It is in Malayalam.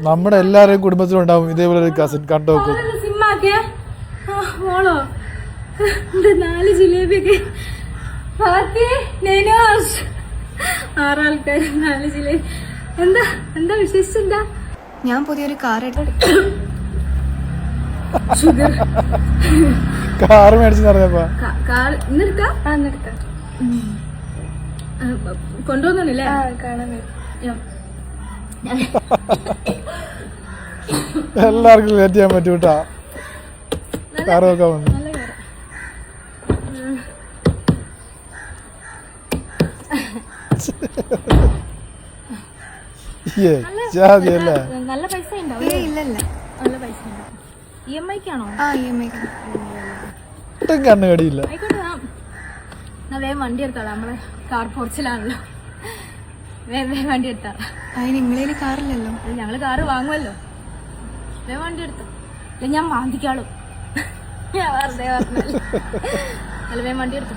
നമ്മുടെ എല്ലാവരുടെയും കുടുംബത്തിലും ഉണ്ടാവും ഇതേപോലെ ഒരു കസിൻ. കണ്ടു നോക്കും. മോളോ 4 ജിലേബിയൊക്കെ 6 ആൾക്കാർ 4 ജിലേബി. എന്താ വിശേഷിച്ചെന്താ? ഞാൻ പുതിയൊരു കാർ എടുത്തു. ഷുഗർ കാർ മേടിച്ചെന്ന് പറഞ്ഞപ്പോ കാർ ഇന്നെടുത്താ കൊണ്ടുവന്നില്ലേ? കാണാൻ എല്ലാവർക്കും ലേറ്റ് ചെയ്യാൻ പറ്റും കേട്ടാ. കാർ നോക്കാൻ വന്നു. നല്ല കാർ. ജാതിയല്ലേ. നല്ല പൈസ ഉണ്ടാവും. ഇല്ലല്ല, നല്ല പൈസ ഉണ്ടാവും. EMI ക്കാണോ? EMI ഒട്ടും കണ്ണ് കടിയില്ല. ആയിക്കോട്ടെ, ഞാൻ വേഗം വണ്ടി എടുത്താളാം. നമ്മളെ കാർ പൊറിച്ചിലാണല്ലോ. വേഗം വണ്ടി എടുത്താളാം. അതിന് നിങ്ങളേല് കാറില്ലല്ലോ. ഞങ്ങള് കാറ് വാങ്ങുമല്ലോ. വേഗം വണ്ടി എടുത്തു. അല്ല ഞാൻ വാങ്ങിക്കാളും. ഞാൻ വെറുതെ പറഞ്ഞല്ലോ. അല്ല വേഗം വണ്ടി എടുത്തു.